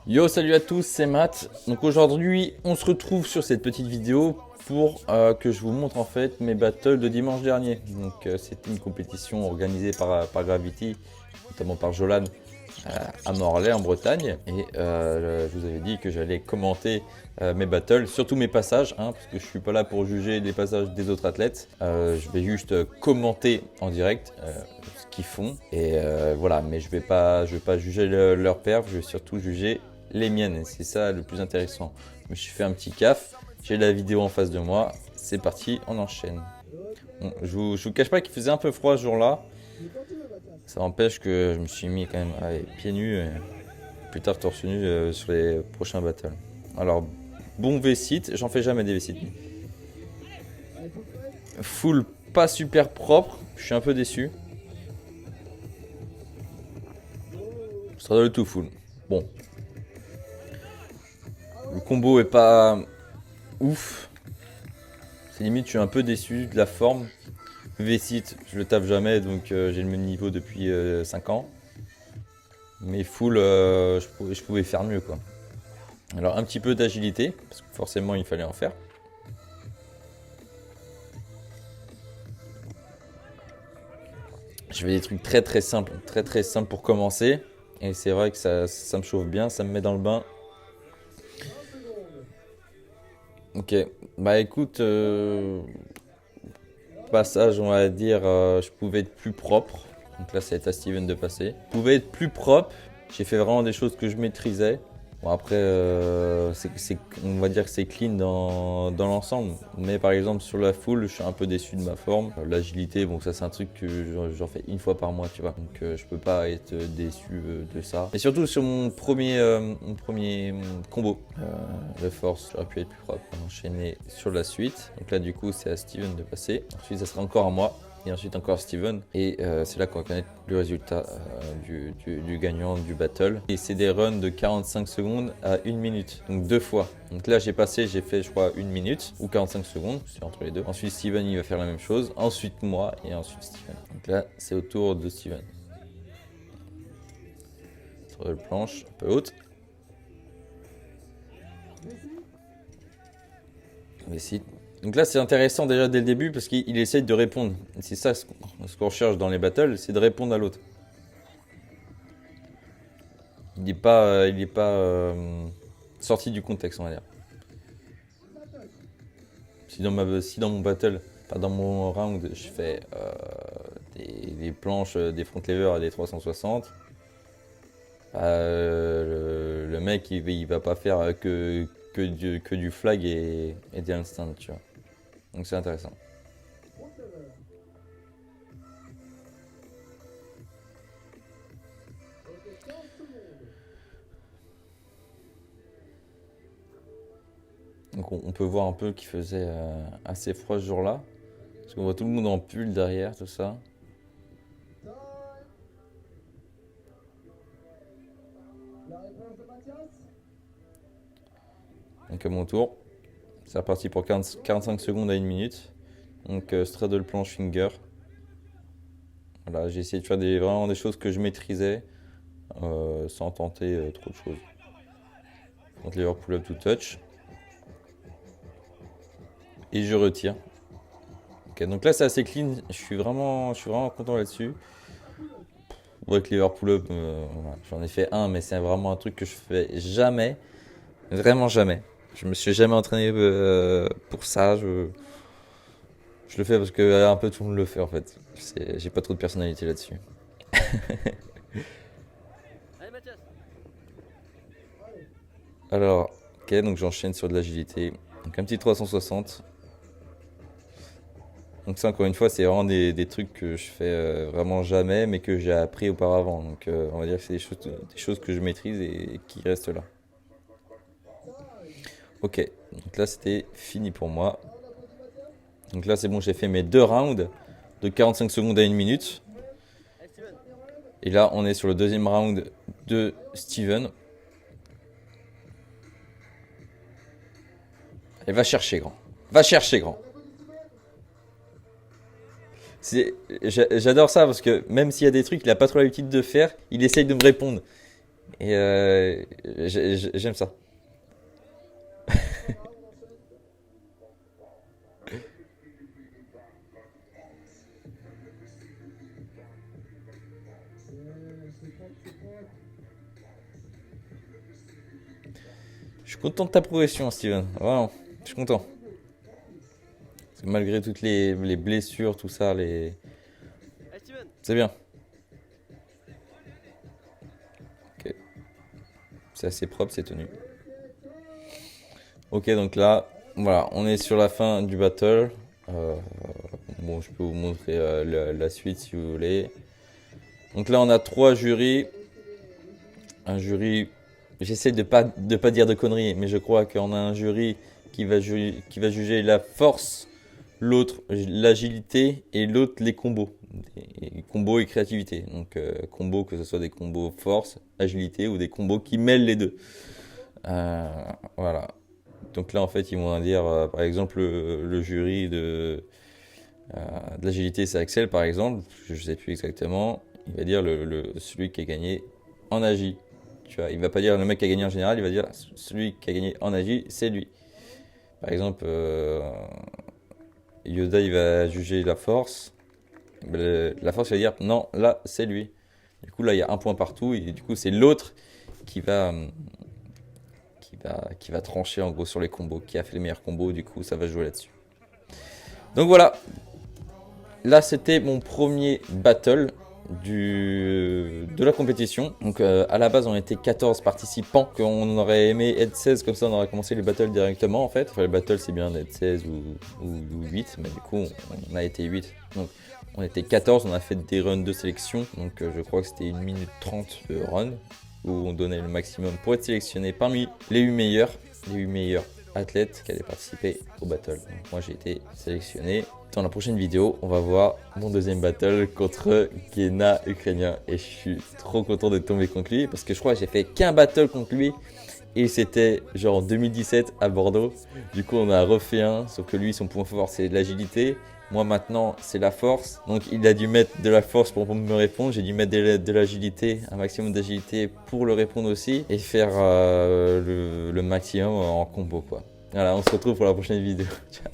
Yo, salut à tous, c'est Matt. Donc aujourd'hui, on se retrouve sur cette petite vidéo pour que je vous montre en fait mes battles de dimanche dernier. Donc c'était une compétition organisée par Gravity, notamment par Jolan à Morlaix en Bretagne. Et je vous avais dit que j'allais commenter mes battles, surtout mes passages, parce que je suis pas là pour juger les passages des autres athlètes. Je vais juste commenter en direct ce qu'ils font. Et voilà, mais je vais pas juger leur perf, je vais surtout juger les miennes, et c'est ça le plus intéressant. Je me suis fait un petit caf, j'ai la vidéo en face de moi, c'est parti, on enchaîne. Bon, je vous cache pas qu'il faisait un peu froid ce jour-là, ça n'empêche que je me suis mis quand même pieds nus, et plus tard torse nu sur les prochains battles. Alors, bon V-sit, j'en fais jamais des V-sit. Full pas super propre, je suis un peu déçu. Ça doit le tout full. Bon. Le combo est pas ouf. C'est limite, je suis un peu déçu de la forme. V-sit, je le tape jamais, donc j'ai le même niveau depuis 5 ans. Mais full, je pouvais faire mieux, quoi. Alors un petit peu d'agilité, parce que forcément il fallait en faire. Je fais des trucs très simples pour commencer. Et c'est vrai que ça me chauffe bien, ça me met dans le bain. Ok, bah écoute, passage on va dire, je pouvais être plus propre. Donc là c'est à Steven de passer. Je pouvais être plus propre, j'ai fait vraiment des choses que je maîtrisais. Bon après, on va dire que c'est clean dans l'ensemble. Mais par exemple sur la full, je suis un peu déçu de ma forme. L'agilité, bon ça c'est un truc que j'en fais une fois par mois, tu vois. Donc je peux pas être déçu de ça. Et surtout sur mon premier combo de force, j'aurais pu être plus propre. On va enchaîner sur la suite. Donc là du coup c'est à Steven de passer. Ensuite ça sera encore à moi. Et ensuite encore Steven. Et c'est là qu'on va connaître le résultat du gagnant du battle. Et c'est des runs de 45 secondes à 1 minute. Donc 2 fois. Donc là j'ai fait je crois 1 minute ou 45 secondes. C'est entre les deux. Ensuite Steven il va faire la même chose. Ensuite moi et ensuite Steven. Donc là c'est au tour de Steven. Sur la planche un peu haute. Mais si. Donc là c'est intéressant déjà dès le début parce qu'il essaye de répondre. C'est ça ce qu'on recherche dans les battles, c'est de répondre à l'autre. Il n'est pas sorti du contexte, on va dire. Si dans mon battle, pas dans mon round, je fais des planches, des front levers à des 360, le mec il va pas faire que du flag et des handstands, tu vois. Donc c'est intéressant. Donc on peut voir un peu qu'il faisait assez froid ce jour-là. Parce qu'on voit tout le monde en pull derrière, tout ça. Donc à mon tour. C'est reparti pour 45 secondes à 1 minute. Donc straddle planche finger. Voilà, j'ai essayé de faire vraiment des choses que je maîtrisais sans tenter trop de choses. Donc lever pull up to touch. Et je retire. Ok, donc là c'est assez clean, je suis vraiment content là-dessus. Avec lever pull up, voilà. J'en ai fait un, mais c'est vraiment un truc que je fais jamais, vraiment jamais. Je me suis jamais entraîné pour ça. Je le fais parce que un peu tout le monde le fait en fait. J'ai pas trop de personnalité là-dessus. Alors, ok, donc j'enchaîne sur de l'agilité. Donc un petit 360. Donc ça encore une fois c'est vraiment des trucs que je fais vraiment jamais mais que j'ai appris auparavant. Donc on va dire que c'est des choses que je maîtrise et qui restent là. Ok, donc là c'était fini pour moi. Donc là c'est bon, j'ai fait mes 2 rounds de 45 secondes à 1 minute. Et là on est sur le deuxième round de Steven. Et va chercher grand. Va chercher grand. J'adore ça parce que même s'il y a des trucs qu'il a pas trop l'habitude de faire, il essaye de me répondre. Et j'aime ça. Je suis content de ta progression, Steven. Vraiment, je suis content. Parce que malgré toutes les blessures, tout ça, c'est bien. Ok. C'est assez propre, c'est tenu. Ok, donc là, voilà, on est sur la fin du battle. Euh, bon, je peux vous montrer la suite si vous voulez. Donc là, on a 3 jurys. Un jury, j'essaie de pas dire de conneries, mais je crois qu'on a un jury qui va juger la force, l'autre l'agilité et l'autre les combos. Et combos et créativité. Donc combos, que ce soit des combos force, agilité ou des combos qui mêlent les deux. Euh, voilà. Donc là, en fait, ils vont dire, par exemple, le jury de l'agilité, c'est Axel, par exemple. Je ne sais plus exactement. Il va dire celui qui a gagné en agi. Tu vois, il va pas dire le mec qui a gagné en général, il va dire celui qui a gagné en agi, c'est lui. Par exemple, Yoda, il va juger la force. La force, il va dire non, là, c'est lui. Du coup, là, il y a un point partout et du coup, c'est l'autre qui va trancher en gros sur les combos, qui a fait les meilleurs combos. Du coup, ça va jouer là-dessus. Donc voilà, là, c'était mon premier battle de la compétition. Donc à la base on était 14 participants, qu'on aurait aimé être 16, comme ça on aurait commencé les battles directement en fait. Enfin les battles c'est bien d'être 16 ou 8, mais du coup on a été 8. Donc on était 14, on a fait des runs de sélection. Donc je crois que c'était 1 minute 30 de run, où on donnait le maximum pour être sélectionné parmi les 8 meilleurs athlètes qui allaient participer au battle. Donc moi j'ai été sélectionné. Dans la prochaine vidéo, on va voir mon deuxième battle contre Gena ukrainien. Et je suis trop content de tomber contre lui parce que je crois que j'ai fait qu'un battle contre lui. Et c'était genre en 2017 à Bordeaux. Du coup, on a refait un, sauf que lui, son point fort, c'est l'agilité. Moi, maintenant, c'est la force. Donc, il a dû mettre de la force pour me répondre. J'ai dû mettre de l'agilité, un maximum d'agilité pour le répondre aussi. Et faire le maximum en combo, quoi. Voilà, on se retrouve pour la prochaine vidéo. Ciao.